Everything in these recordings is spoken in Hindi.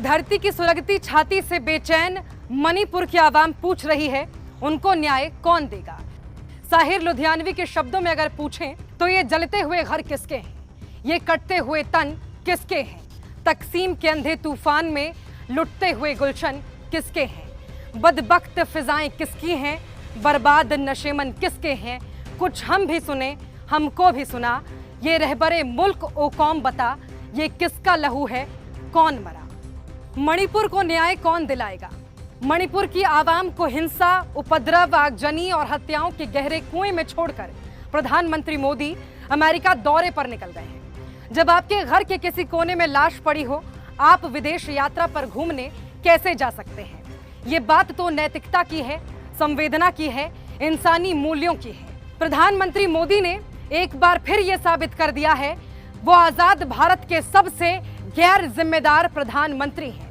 धरती की सुलगती छाती से बेचैन मणिपुर की आवाम पूछ रही है, उनको न्याय कौन देगा। साहिर लुधियानवी के शब्दों में अगर पूछें तो ये जलते हुए घर किसके हैं, ये कटते हुए तन किसके हैं, तकसीम के अंधे तूफान में लुटते हुए गुलशन किसके हैं, बदबख्त फिजाएं किसकी हैं, बर्बाद नशेमन किसके हैं। कुछ हम भी सुने, हमको भी सुना, ये रहबरे मुल्क ओ कौम बता, ये किसका लहू है, कौन मरा। मणिपुर को न्याय कौन दिलाएगा। मणिपुर की आवाम को हिंसा, उपद्रव, आगजनी और हत्याओं के गहरे कुएं में छोड़कर प्रधानमंत्री मोदी अमेरिका दौरे पर निकल गए हैं। जब आपके घर के किसी कोने में लाश पड़ी हो, आप विदेश यात्रा पर घूमने कैसे जा सकते हैं। ये बात तो नैतिकता की है, संवेदना की है, इंसानी मूल्यों की है। प्रधानमंत्री मोदी ने एक बार फिर यह साबित कर दिया है वो आजाद भारत के सबसे गैर जिम्मेदार प्रधानमंत्री हैं।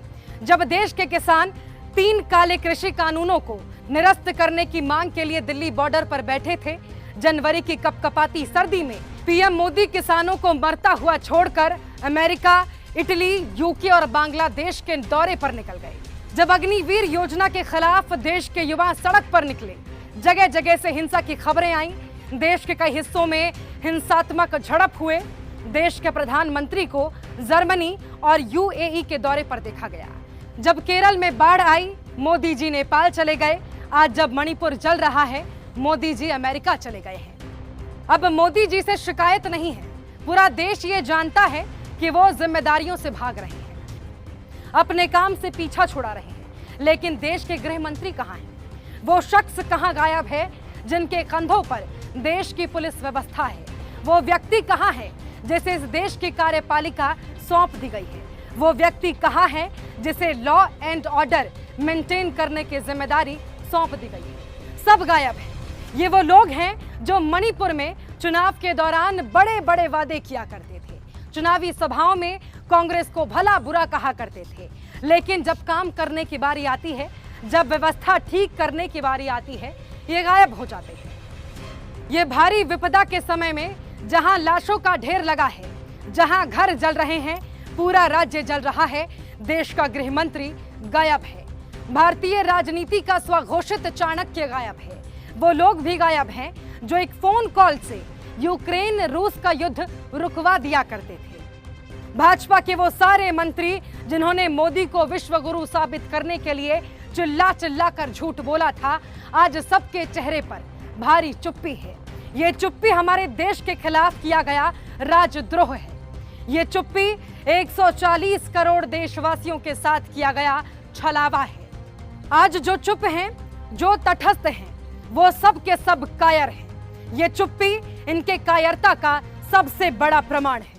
जब देश के किसान 3 काले कृषि कानूनों को निरस्त करने की मांग के लिए दिल्ली बॉर्डर पर बैठे थे, जनवरी की कपकपाती सर्दी में पीएम मोदी किसानों को मरता हुआ छोड़कर अमेरिका, इटली, यूके और बांग्लादेश के दौरे पर निकल गए। जब अग्निवीर योजना के खिलाफ देश के युवा सड़क पर निकले, जगह जगह से हिंसा की खबरें आईं, देश के कई हिस्सों में हिंसात्मक झड़प हुए। देश के प्रधानमंत्री को जर्मनी और यूएई के दौरे पर देखा गया। जब केरल में बाढ़ आई, मोदी जी नेपाल चले गए। आज जब मणिपुर जल रहा है, मोदी जी अमेरिका चले गए हैं। अब मोदी जी से शिकायत नहीं है, पूरा देश ये जानता है कि वो जिम्मेदारियों से भाग रहे हैं, अपने काम से पीछा छुड़ा रहे हैं। लेकिन देश के गृह मंत्री कहाँ हैं? वो शख्स कहाँ गायब है जिनके कंधों पर देश की पुलिस व्यवस्था है? वो व्यक्ति कहाँ है जिसे इस देश की कार्यपालिका सौंप दी गई है? वो व्यक्ति कहाँ है जिसे लॉ एंड ऑर्डर मेंटेन करने की जिम्मेदारी सौंप दी गई है? सब गायब है। ये वो लोग हैं जो मणिपुर में चुनाव के दौरान बड़े बड़े वादे किया करते थे, चुनावी सभाओं में कांग्रेस को भला बुरा कहा करते थे, लेकिन जब काम करने की बारी आती है, जब व्यवस्था ठीक करने की बारी आती है, ये गायब हो जाते हैं। ये भारी विपदा के समय में जहां लाशों का ढेर लगा है, जहां घर जल रहे हैं, पूरा राज्य जल रहा है, देश का गृह मंत्री गायब है। भारतीय राजनीति का स्वघोषित चाणक्य गायब है। वो लोग भी गायब हैं जो एक फोन कॉल से यूक्रेन रूस का युद्ध रुकवा दिया करते थे। भाजपा के वो सारे मंत्री जिन्होंने मोदी को विश्व गुरु साबित करने के लिए चिल्ला चिल्ला कर झूठ बोला था, आज सबके चेहरे पर भारी चुप्पी है। ये चुप्पी हमारे देश के खिलाफ किया गया राजद्रोह है। ये चुप्पी 140 करोड़ देशवासियों के साथ किया गया छलावा है। आज जो चुप हैं, जो तटस्थ हैं, वो सब के सब कायर हैं। ये चुप्पी इनके कायरता का सबसे बड़ा प्रमाण है।